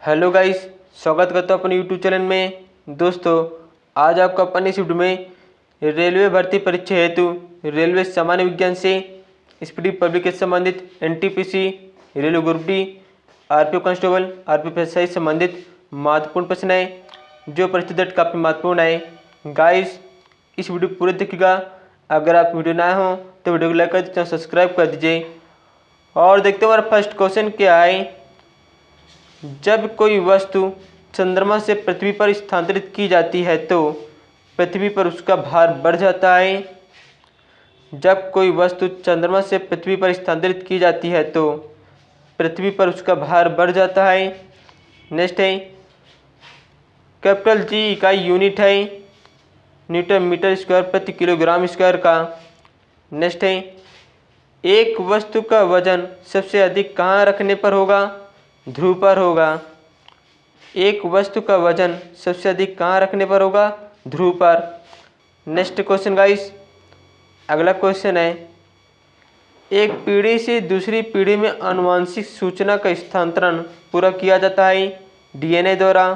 Hello guys, स्वागत करता हूँ अपने यूट्यूब चैनल में। दोस्तों, आज आपको अपन इस वीडियो में रेलवे भर्ती परीक्षा हेतु रेलवे सामान्य विज्ञान से स्पीडी पब्लिक से संबंधित NTPC, railway group D, RPO constable, RPO SI से संबंधित महत्वपूर्ण प्रश्न है जो परीक्षा डेट काफ़ी महत्वपूर्ण है। गाइस, इस वीडियो पूरे देखिएगा। अगर आप वीडियो नए हो तो वीडियो को लाइक कर दीजिए, चैनल सब्सक्राइब कर दीजिए। और देखते हैं हमारा फर्स्ट क्वेश्चन क्या है। जब कोई वस्तु चंद्रमा से पृथ्वी पर स्थानांतरित की जाती है तो पृथ्वी पर उसका भार बढ़ जाता है। जब कोई वस्तु चंद्रमा से पृथ्वी पर स्थानांतरित की जाती है तो पृथ्वी पर उसका भार बढ़ जाता है। नेक्स्ट है, कैपिटल जी इकाई यूनिट है न्यूटन मीटर स्क्वायर प्रति किलोग्राम स्क्वायर का। नेक्स्ट है, एक वस्तु का वजन सबसे अधिक कहाँ रखने पर होगा? ध्रुव पर होगा। एक वस्तु का वजन सबसे अधिक कहाँ रखने पर होगा? ध्रुव पर। नेक्स्ट क्वेश्चन गाइस, अगला क्वेश्चन है, एक पीढ़ी से दूसरी पीढ़ी में आनुवंशिक सूचना का स्थानांतरण पूरा किया जाता है डीएनए द्वारा।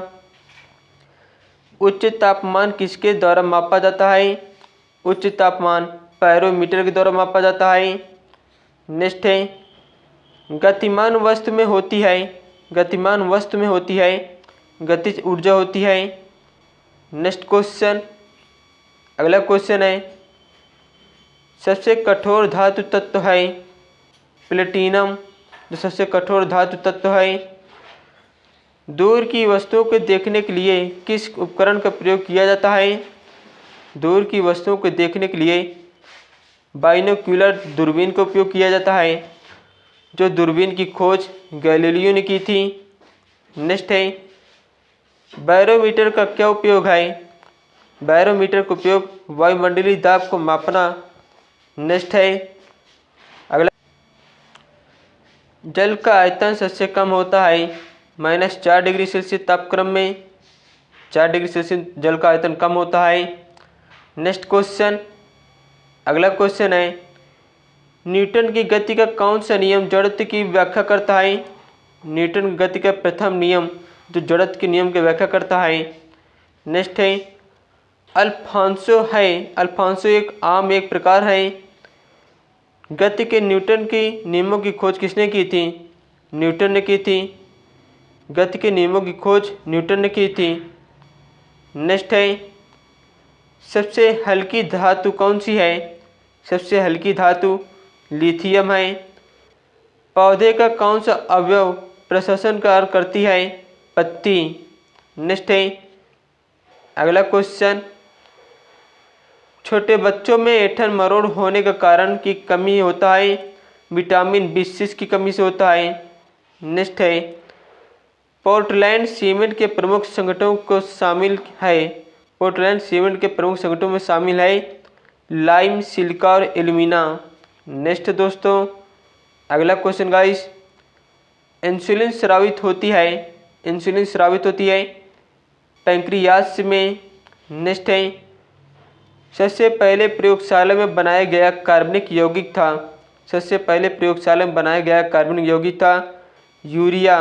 उच्च तापमान किसके द्वारा मापा जाता है? उच्च तापमान पायरोमीटर के द्वारा मापा जाता है। नेक्स्ट है, गतिमान वस्तु में होती है गतिज ऊर्जा होती है। नेक्स्ट क्वेश्चन, अगला क्वेश्चन है, सबसे कठोर धातु तत्व है प्लेटिनम, जो सबसे कठोर धातु तत्व है। दूर की वस्तुओं को देखने के लिए किस उपकरण का प्रयोग किया जाता है? दूर की वस्तुओं को देखने के लिए बाइनोक्यूलर दूरबीन का उपयोग किया जाता है, जो दूरबीन की खोज गैलीलियो ने की थी। नेक्स्ट है, बैरोमीटर का क्या उपयोग है? बैरोमीटर का उपयोग वायुमंडलीय दाब को मापना। नेक्स्ट है, अगला, जल का आयतन सबसे कम होता है -4 डिग्री सेल्सियस तापक्रम में। 4 डिग्री सेल्सियस जल का आयतन कम होता है। नेक्स्ट क्वेश्चन, अगला क्वेश्चन है, न्यूटन की गति का कौन सा नियम जड़त्व की व्याख्या करता है? न्यूटन की गति का प्रथम नियम जो जड़त्व के नियम की व्याख्या करता है। नेक्स्ट है, अल्फांसो एक प्रकार है। गति के न्यूटन के नियमों की खोज किसने की थी? न्यूटन ने की थी। गति के नियमों की खोज न्यूटन ने की थी। नेक्स्ट है, सबसे हल्की धातु कौन सी है? सबसे हल्की धातु लिथियम है। पौधे का कौन सा अवयव प्रश्वसन कार्य करती है? पत्ती। नेक्स्ट है, अगला क्वेश्चन, छोटे बच्चों में ऐंठन मरोड़ होने का कारण की कमी होता है विटामिन B6 की कमी से होता है। नेक्स्ट है, पोर्टलैंड सीमेंट के प्रमुख संगठनों को शामिल है। पोर्टलैंड सीमेंट के प्रमुख संगठनों में शामिल है लाइम, सिलिका और एल्यूमिना। नेक्स्ट दोस्तों, अगला क्वेश्चन गाइस, इंसुलिन स्रावित होती है पैंक्रियास में। नेक्स्ट है, सबसे पहले प्रयोगशाला में बनाया गया कार्बनिक यौगिक था। सबसे पहले प्रयोगशाला में बनाया गया कार्बनिक यौगिक था यूरिया।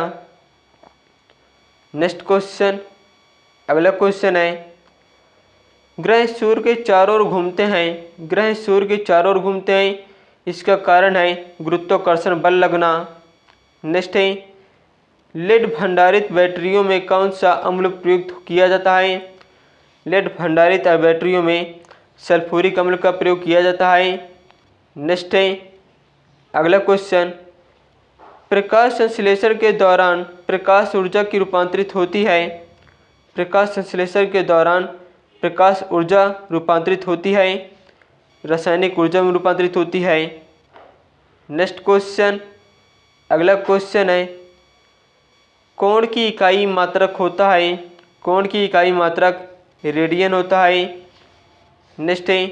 नेक्स्ट क्वेश्चन, अगला क्वेश्चन है, ग्रह सूर्य के चारों ओर घूमते हैं। ग्रह सूर्य के चारों ओर घूमते हैं, इसका कारण है गुरुत्वाकर्षण बल लगना। नेक्स्ट है, लेड भंडारित बैटरियों में कौन सा अम्ल प्रयुक्त किया जाता है? लेड भंडारित बैटरियों में सल्फ्यूरिक अम्ल का प्रयोग किया जाता है। नेक्स्ट है, अगला क्वेश्चन, प्रकाश संश्लेषण के दौरान प्रकाश ऊर्जा की रूपांतरित होती है। प्रकाश संश्लेषण के दौरान प्रकाश ऊर्जा रूपांतरित होती है, रासायनिक ऊर्जा में रूपांतरित होती है। नेक्स्ट क्वेश्चन, अगला क्वेश्चन है, कोण की इकाई मात्रक होता है। कोण की इकाई मात्रक रेडियन होता है। नेक्स्ट है,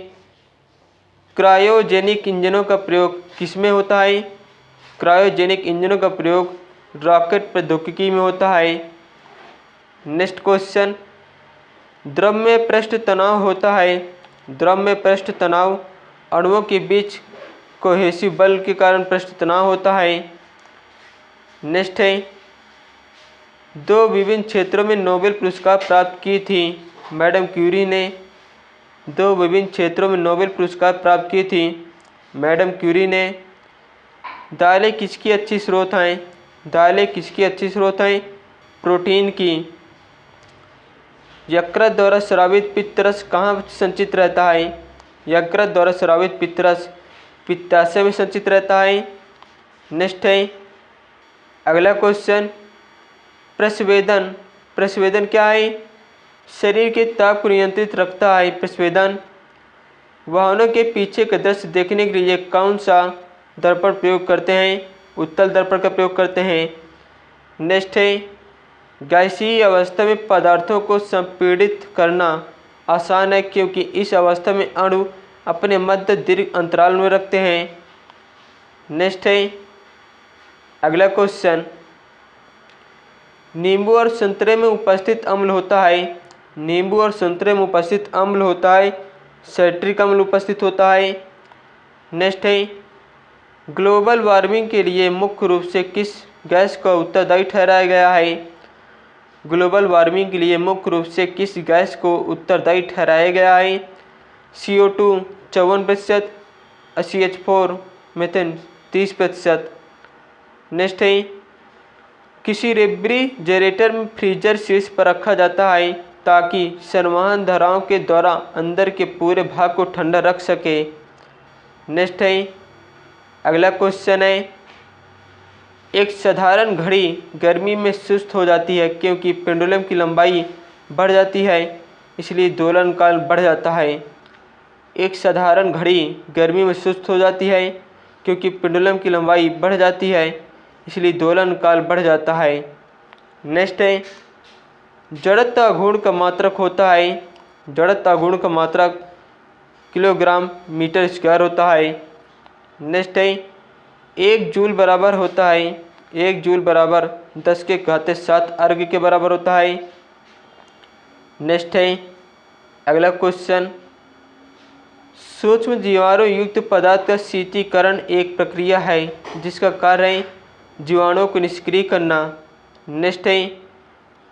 क्रायोजेनिक इंजनों का प्रयोग किसमें होता है? क्रायोजेनिक इंजनों का प्रयोग रॉकेट प्रौद्योगिकी में होता है। नेक्स्ट क्वेश्चन, द्रव में पृष्ठ तनाव होता है। द्रव में पृष्ठ तनाव अणुओं के बीच कोहेसिव बल के कारण पृष्ठ तनाव होता है। नेक्स्ट है, दो विभिन्न क्षेत्रों में नोबेल पुरस्कार प्राप्त की थी मैडम क्यूरी ने। दो विभिन्न क्षेत्रों में नोबेल पुरस्कार प्राप्त की थी मैडम क्यूरी ने। दालें किसकी अच्छी स्रोत हैं? दालें किसकी अच्छी स्रोत हैं? प्रोटीन की। यकृत द्वारा स्रावित पित्तरस कहाँ संचित रहता है? यकृत द्वारा स्रावित पित्तरस पित्ताशय में संचित रहता है। नेक्स्ट है अगला क्वेश्चन, प्रस्वेदन। प्रस्वेदन क्या है? शरीर के ताप को नियंत्रित रखता है प्रस्वेदन। वाहनों के पीछे का दृश्य देखने के लिए कौन सा दर्पण प्रयोग करते हैं? उत्तल दर्पण का प्रयोग करते हैं। नेक्स्ट है गैसीय अवस्था में पदार्थों को संपीड़ित करना आसान है क्योंकि इस अवस्था में अणु अपने मध्य दीर्घ अंतराल में रखते हैं। नेक्स्ट है अगला क्वेश्चन, नींबू और संतरे में उपस्थित अम्ल होता है। नींबू और संतरे में उपस्थित अम्ल होता है साइट्रिक अम्ल उपस्थित होता है। नेक्स्ट है ग्लोबल वार्मिंग के लिए मुख्य रूप से किस गैस को उत्तरदायी ठहराया गया है? ग्लोबल वार्मिंग के लिए मुख्य रूप से किस गैस को उत्तरदायी ठहराया गया है? CO2 54%, CH4 methane 30%। नेक्स्ट है किसी रेफ्रिजरेटर में फ्रीजर शीर्ष पर रखा जाता है ताकि संवहन धाराओं के द्वारा अंदर के पूरे भाग को ठंडा रख सके। नेक्स्ट है अगला क्वेश्चन है, एक साधारण घड़ी गर्मी में सुस्त हो जाती है क्योंकि पेंडुलम की लंबाई बढ़ जाती है इसलिए दोलन काल बढ़ जाता है। एक साधारण घड़ी गर्मी में सुस्त हो जाती है क्योंकि पेंडुलम की लंबाई बढ़ जाती है इसलिए दोलन काल बढ़ जाता है। नेक्स्ट है जड़त्व गुण का मात्रक होता है। जड़त्व गुण का मात्रक किलोग्राम मीटर स्क्वायर होता है। नेक्स्ट है 1 जूल बराबर होता है 1 जूल बराबर 10⁻7 अर्ग के बराबर होता है। नेक्स्ट है अगला क्वेश्चन, सूक्ष्म जीवाणु युक्त पदार्थ का शीतलीकरण एक प्रक्रिया है जिसका कार्य है जीवाणुओं को निष्क्रिय करना। नेक्स्ट है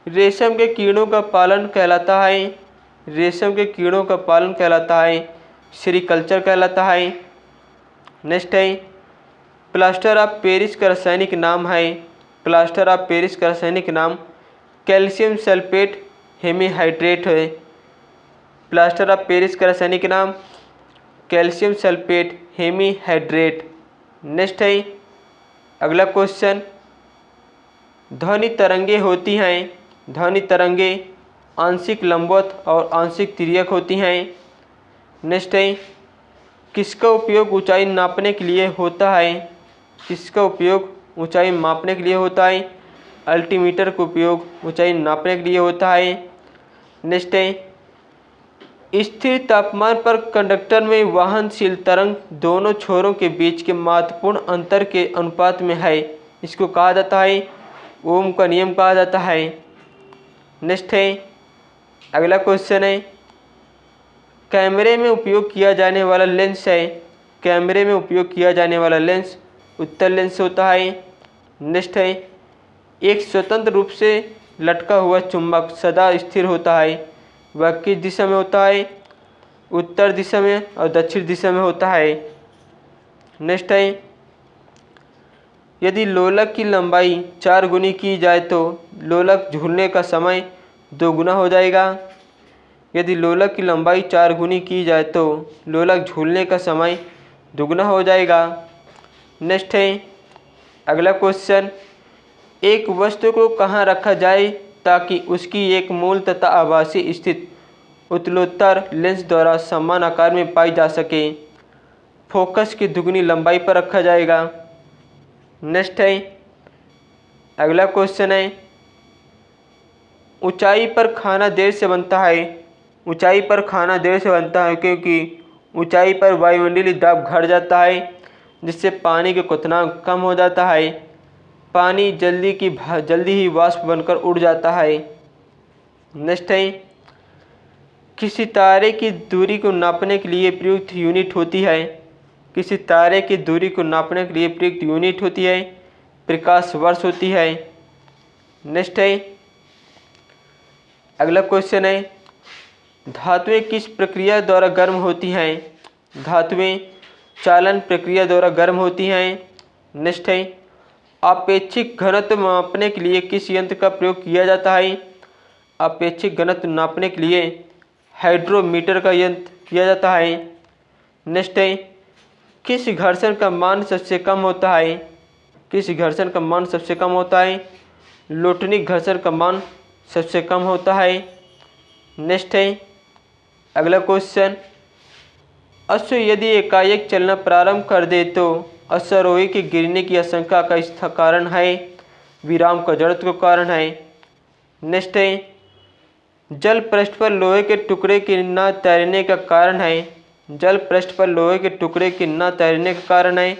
रेशम के कीड़ों का पालन कहलाता है। रेशम के कीड़ों का पालन कहलाता है सेरीकल्चर कहलाता है। नेक्स्ट है प्लास्टर ऑफ पेरिस का रासायनिक नाम है। प्लास्टर ऑफ पेरिस का रासायनिक नाम कैल्शियम सल्फेट हेमीहाइड्रेट है। प्लास्टर ऑफ पेरिस का रासायनिक नाम कैल्शियम सल्फेट हेमीहाइड्रेट। नेक्स्ट है अगला क्वेश्चन, ध्वनि तरंगे होती हैं। ध्वनि तरंगे आंशिक लंबवत और आंशिक तिर्यक होती हैं। नेक्स्ट है किसका उपयोग ऊंचाई नापने के लिए होता है? किसका उपयोग ऊंचाई मापने के लिए होता है? अल्टीमीटर का उपयोग ऊंचाई नापने के लिए होता है। नेक्स्ट है स्थिर तापमान पर कंडक्टर में वहनशील तरंग दोनों छोरों के बीच के महत्वपूर्ण अंतर के अनुपात में है, इसको कहा जाता है ओम का नियम कहा जाता है। नेक्स्ट है अगला क्वेश्चन है, कैमरे में उपयोग किया जाने वाला लेंस है। कैमरे में उपयोग किया जाने वाला लेंस उत्तल लेंस होता है। नेक्स्ट है एक स्वतंत्र रूप से लटका हुआ चुंबक सदा स्थिर होता है, वह किस दिशा में होता है? उत्तर दिशा में और दक्षिण दिशा में होता है। नेक्स्ट है यदि लोलक की लंबाई 4 गुनी की जाए तो लोलक झूलने का समय 2 गुना हो जाएगा। यदि लोलक की लंबाई 4 गुनी की जाए तो लोलक झूलने का समय 2 गुना हो जाएगा। नेक्स्ट है अगला क्वेश्चन, एक वस्तु को कहाँ रखा जाए ताकि उसकी एक मूल तथा आभासी स्थिति उत्तलोत्तर लेंस द्वारा समान आकार में पाई जा सके? फोकस की दुगनी लंबाई पर रखा जाएगा। नेक्स्ट है अगला क्वेश्चन है, ऊंचाई पर खाना देर से बनता है। ऊंचाई पर खाना देर से बनता है क्योंकि ऊंचाई पर वायुमंडलीय दाब घट जाता है जिससे पानी का क्वथनांक कम हो जाता है। पानी जल्दी ही वाष्प बनकर उड़ जाता है। नेक्स्ट है किसी तारे की दूरी को नापने के लिए प्रयुक्त यूनिट होती है। किसी तारे की दूरी को नापने के लिए प्रयुक्त यूनिट होती है प्रकाश वर्ष होती है। नेक्स्ट है अगला क्वेश्चन है धातुएं किस प्रक्रिया द्वारा गर्म होती हैं? धातुएं चालन प्रक्रिया द्वारा गर्म होती हैं। नेक्स्ट है आपेक्षिक घनत्व मापने के लिए किस यंत्र का प्रयोग किया जाता है? आपेक्षिक घनत्व नापने के लिए हाइड्रोमीटर का यंत्र किया जाता है। नेक्स्ट है किस घर्षण का मान सबसे कम होता है? किस घर्षण का मान सबसे कम होता है? लोटनिक घर्षण का मान सबसे कम होता है। नेक्स्ट है अगला क्वेश्चन अश्व यदि एकाएक चलना प्रारंभ कर दे तो अश्वारोही के गिरने की आशंका का कारण है? विराम का जड़त्व का कारण है। नेक्स्ट है जल पृष्ठ पर लोहे के टुकड़े के न तैरने का कारण है? जल पृष्ठ पर लोहे के टुकड़े के न तैरने का कारण है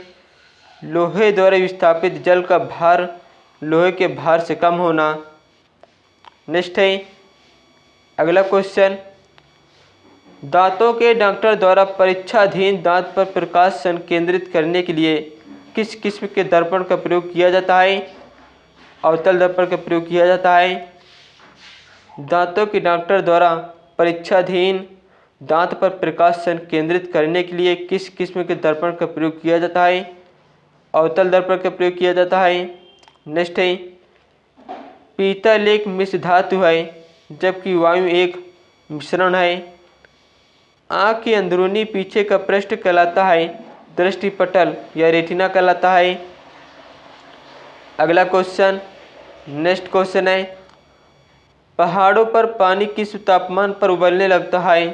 लोहे द्वारा विस्थापित जल का भार लोहे के भार से कम होना। नेक्स्ट है अगला क्वेश्चन दांतों के डॉक्टर द्वारा परीक्षाधीन दांत पर प्रकाश संकेंद्रित करने के लिए किस किस्म के दर्पण का प्रयोग किया जाता है? अवतल दर्पण का प्रयोग किया जाता है। दांतों के डॉक्टर द्वारा परीक्षाधीन दांत पर प्रकाश संकेंद्रित करने के लिए किस किस्म के दर्पण का प्रयोग किया जाता है? अवतल दर्पण का प्रयोग किया जाता है। नेक्स्ट है पीतल एक मिश्र धातु है जबकि वायु एक मिश्रण है। आँख के अंदरूनी पीछे का पृष्ठ कहलाता है दृष्टिपटल या रेटिना कहलाता है। अगला क्वेश्चन नेक्स्ट क्वेश्चन है पहाड़ों पर पानी किस तापमान पर उबलने लगता है?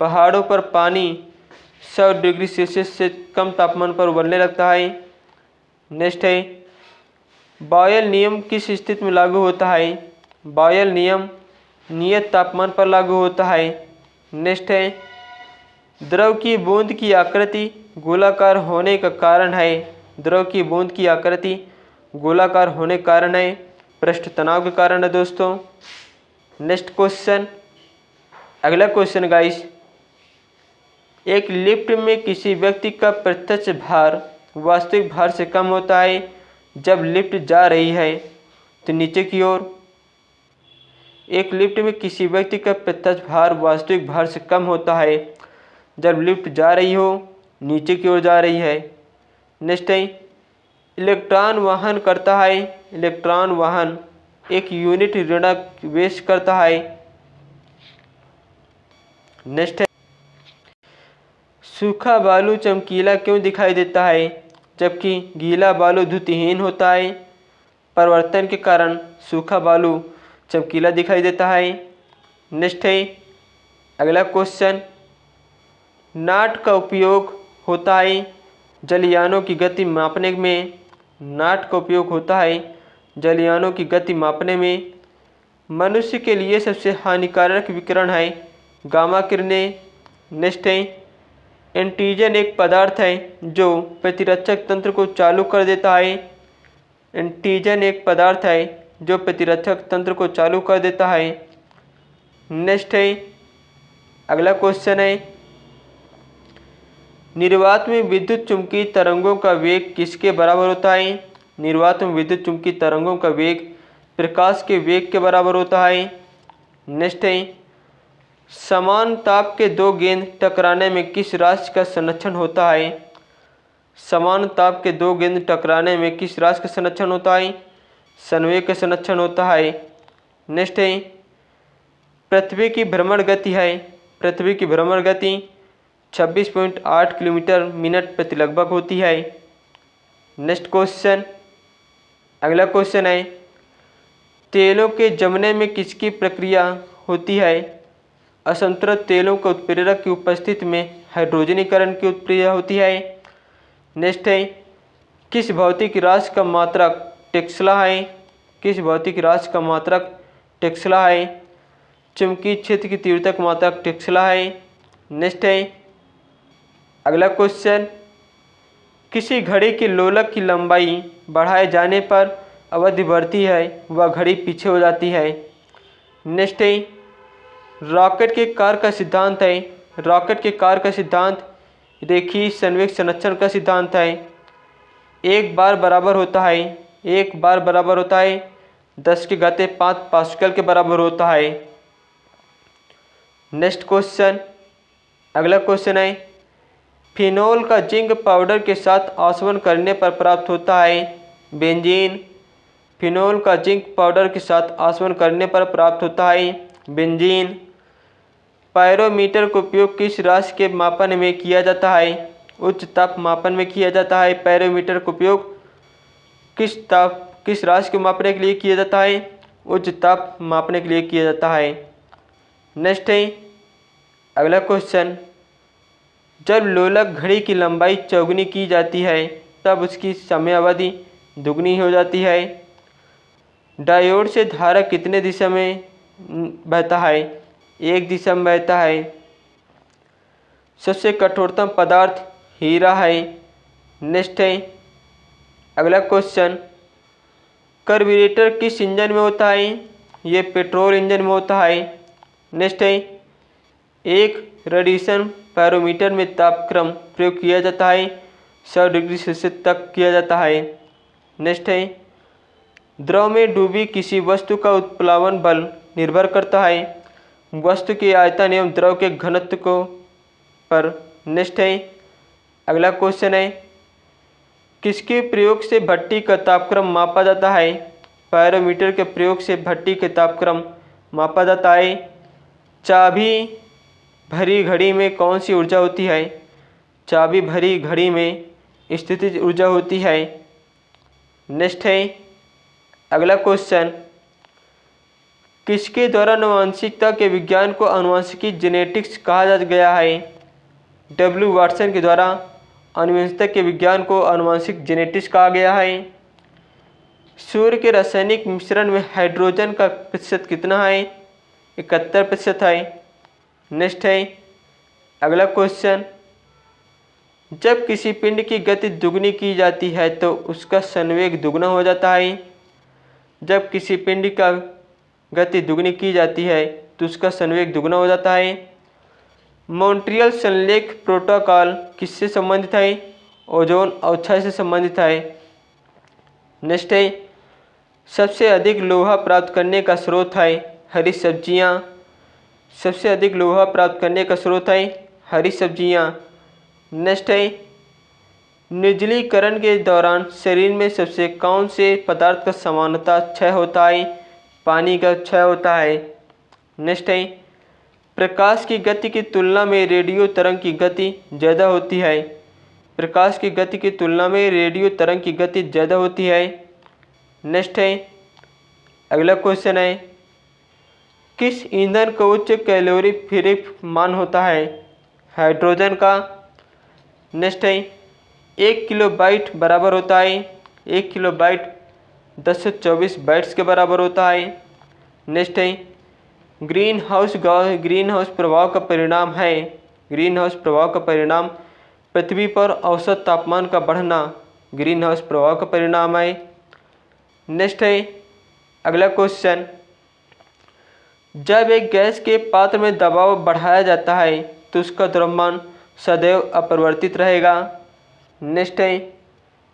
पहाड़ों पर पानी 100 डिग्री सेल्सियस से कम तापमान पर उबलने लगता है। नेक्स्ट है बॉयल नियम किस स्थिति में लागू होता है? बॉयल नियम नियत तापमान पर लागू होता है। नेक्स्ट है द्रव की बूंद की आकृति गोलाकार होने का कारण है? द्रव की बूंद की आकृति गोलाकार होने का कारण है पृष्ठ तनाव के कारण है दोस्तों। नेक्स्ट क्वेश्चन अगला क्वेश्चन गाइस एक लिफ्ट में किसी व्यक्ति का प्रत्यक्ष भार वास्तविक भार से कम होता है जब लिफ्ट जा रही है तो नीचे की ओर। एक लिफ्ट में किसी व्यक्ति का प्रत्यक्ष भार वास्तविक भार से कम होता है जब लिफ्ट जा रही हो नीचे की ओर जा रही है। नेक्स्ट है इलेक्ट्रॉन वहन करता है। इलेक्ट्रॉन वहन एक यूनिट ऋणावेश करता है। नेक्स्ट है सूखा बालू चमकीला क्यों दिखाई देता है जबकि गीला बालू द्युतिहीन होता है? परिवर्तन के कारण सूखा बालू चमकीला दिखाई देता है। नेक्स्ट है अगला क्वेश्चन नाट का उपयोग होता है जलयानों की गति मापने में। नाट का उपयोग होता है जलयानों की गति मापने में। मनुष्य के लिए सबसे हानिकारक विकिरण है गामा किरणें। नेक्स्ट है एंटीजन एक पदार्थ है जो प्रतिरक्षक तंत्र को चालू कर देता है। एंटीजन एक पदार्थ है जो प्रतिरक्षक तंत्र को चालू कर देता है। नेक्स्ट है अगला क्वेश्चन है निर्वात में विद्युत चुम्बकीय तरंगों का वेग किसके बराबर होता है? निर्वात में विद्युत चुम्बकीय तरंगों का वेग प्रकाश के वेग के बराबर होता है। नेक्स्ट है समान ताप के दो गेंद टकराने में किस राशि का संरक्षण होता है? समान ताप के दो गेंद टकराने में किस राशि का संरक्षण होता है? संवेग का संरक्षण होता है। नेक्स्ट है पृथ्वी की भ्रमण गति है। पृथ्वी की भ्रमण गति 26.8 किलोमीटर मिनट प्रति लगभग होती है। नेक्स्ट क्वेश्चन अगला क्वेश्चन है तेलों के जमने में किसकी प्रक्रिया होती है? असंतुलित तेलों के उत्प्रेरक की उपस्थिति में हाइड्रोजनीकरण की प्रक्रिया होती है। नेक्स्ट है किस भौतिक राशि का मात्रक टेस्ला है? किस भौतिक राशि का मात्रक टेस्ला है? चुंबकीय क्षेत्र की तीव्रता का मात्रक टेस्ला है। नेक्स्ट है अगला क्वेश्चन किसी घड़ी के लोलक की लंबाई बढ़ाए जाने पर अवधि बढ़ती है वह घड़ी पीछे हो जाती है। नेक्स्ट है रॉकेट के कार्य का सिद्धांत है। रॉकेट के कार्य का सिद्धांत रेखीय संवेग संरक्षण का सिद्धांत है। एक बार बराबर होता है 10 की घाते 5 पास्कल के बराबर होता है। नेक्स्ट क्वेश्चन, अगला क्वेश्चन है फिनोल का जिंक पाउडर के साथ आसवन करने पर प्राप्त होता है बेंजीन। फिनोल का जिंक पाउडर के साथ आसवन करने पर प्राप्त होता है बेंजीन। पायरोमीटर का उपयोग किस राशि के मापन में किया जाता है? उच्च ताप मापन में किया जाता है। पायरोमीटर का उपयोग किस राशि को मापने के लिए किया जाता है? उच्च ताप मापने के लिए किया जाता है। नेक्स्ट है अगला क्वेश्चन, जब लोलक घड़ी की लंबाई चौगुनी की जाती है तब उसकी समयावधि दुगनी हो जाती है। डायोड से धारा कितने दिशा में बहता है? एक दिशा में बहता है। सबसे कठोरतम पदार्थ हीरा है। नेक्स्ट है अगला क्वेश्चन, कार्बोरेटर किस इंजन में होता है? ये पेट्रोल इंजन में होता है। नेक्स्ट है एक रेडिएशन बैरोमीटर में तापक्रम प्रयोग किया जाता है 100 डिग्री सेल्सियस तक किया जाता है। नेक्स्ट है द्रव में डूबी किसी वस्तु का उत्प्लावन बल निर्भर करता है वस्तु के आयतन एवं द्रव के घनत्व को पर। नेक्स्ट है अगला क्वेश्चन है किसके प्रयोग से भट्टी का तापक्रम मापा जाता है? बैरोमीटर के प्रयोग से भट्टी के तापक्रम मापा जाता है। चाबी भरी घड़ी में कौन सी ऊर्जा होती है? चाबी भरी घड़ी में स्थितिज ऊर्जा होती है। नेक्स्ट है अगला क्वेश्चन, किसके द्वारा आनुवंशिकता के विज्ञान को आनुवंशिकी जेनेटिक्स कहा जा गया है? डब्ल्यू वाटसन के द्वारा आनुवंशिकता के विज्ञान को आनुवंशिक जेनेटिक्स कहा गया है। सूर्य के रासायनिक मिश्रण में हाइड्रोजन का प्रतिशत कितना है? 71% है। नेक्स्ट है अगला क्वेश्चन, जब किसी पिंड की गति दुगनी की जाती है तो उसका संवेग दुगना हो जाता है। जब किसी पिंड का गति दुगनी की जाती है तो उसका संवेग दुगना हो जाता है। मॉन्ट्रियल संलेख प्रोटोकॉल किससे संबंधित है? ओजोन अवक्षय से संबंधित है। नेक्स्ट है सबसे अधिक लोहा प्राप्त करने का स्रोत है हरी सब्जियां। सबसे अधिक लोहा प्राप्त करने का स्रोत है हरी सब्जियां। नेक्स्ट है निर्जलीकरण के दौरान शरीर में सबसे कौन से पदार्थ का सामान्यतः क्षय होता है? पानी का क्षय होता है। नेक्स्ट है प्रकाश की गति की तुलना में रेडियो तरंग की गति ज़्यादा होती है। प्रकाश की गति की तुलना में रेडियो तरंग की गति ज़्यादा होती है। नेक्स्ट है अगला क्वेश्चन है किस ईंधन का उच्च कैलोरी फ्री मान होता है? हाइड्रोजन का। नेक्स्ट है 1 किलोबाइट बराबर होता है 1 किलोबाइट 1024 बाइट्स के बराबर होता है। नेक्स्ट है ग्रीन हाउस प्रभाव का परिणाम है। ग्रीन हाउस प्रभाव का परिणाम पृथ्वी पर औसत तापमान का बढ़ना ग्रीन हाउस प्रभाव का परिणाम है। नेक्स्ट है अगला क्वेश्चन, जब एक गैस के पात्र में दबाव बढ़ाया जाता है तो उसका द्रव्यमान सदैव अपरिवर्तित रहेगा। नेक्स्ट है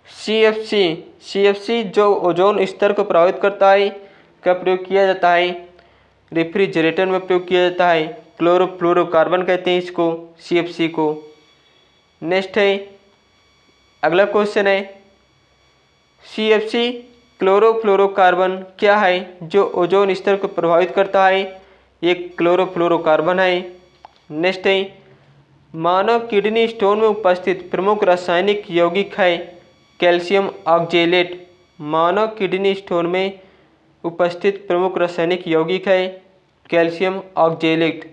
CFC जो ओजोन स्तर को प्रभावित करता है का प्रयोग किया जाता है? रेफ्रिजरेटर में प्रयोग किया जाता है। क्लोरोफ्लोरोकार्बन कहते हैं इसको, CFC को। नेक्स्ट है अगला क्वेश्चन है CFC क्लोरोफ्लोरोकार्बन क्या है जो ओजोन स्तर को प्रभावित करता है? ये क्लोरोफ्लोरोकार्बन है। नेक्स्ट है मानव किडनी स्टोन में उपस्थित प्रमुख रासायनिक यौगिक है कैल्शियम ऑक्जेलेट। मानव किडनी स्टोन में उपस्थित प्रमुख रासायनिक यौगिक है कैल्शियम ऑक्जेलेट।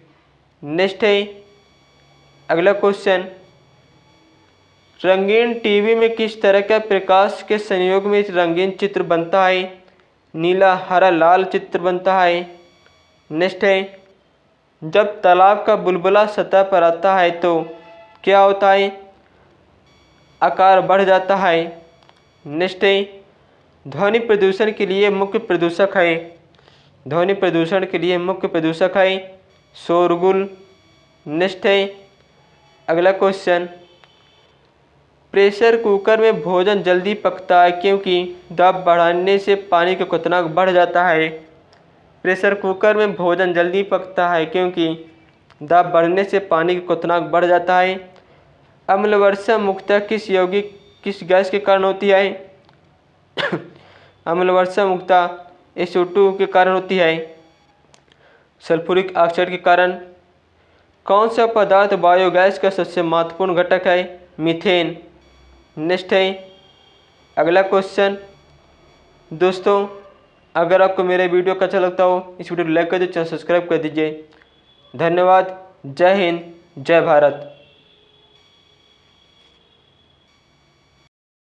नेक्स्ट है अगला क्वेश्चन, रंगीन टीवी में किस तरह का प्रकाश के संयोग में रंगीन चित्र बनता है? नीला हरा लाल चित्र बनता है। नेक्स्ट है जब तालाब का बुलबुला सतह पर आता है तो क्या होता है? आकार बढ़ जाता है। नेक्स्ट है ध्वनि प्रदूषण के लिए मुख्य प्रदूषक है। ध्वनि प्रदूषण के लिए मुख्य प्रदूषक है शोरगुल। नेक्स्ट है अगला क्वेश्चन, प्रेशर कुकर में भोजन जल्दी पकता है क्योंकि दाब बढ़ाने से पानी का क्वथनांक बढ़ जाता है। प्रेशर कुकर में भोजन जल्दी पकता है क्योंकि दाब बढ़ने से पानी का क्वथनांक बढ़ जाता है। अम्ल वर्षा मुख्यतः किस गैस के कारण होती है? अम्ल वर्षा मुख्यतः SO2 के कारण होती है। सल्फ्यूरिक ऑक्साइड के कारण। कौन सा पदार्थ बायोगैस का सबसे महत्वपूर्ण घटक है? मीथेन। नेक्स्ट है अगला क्वेश्चन। दोस्तों, अगर आपको मेरा वीडियो अच्छा लगता हो इस वीडियो को लाइक कर दीजिए, चैनल सब्सक्राइब कर दीजिए। धन्यवाद। जय हिंद, जय भारत।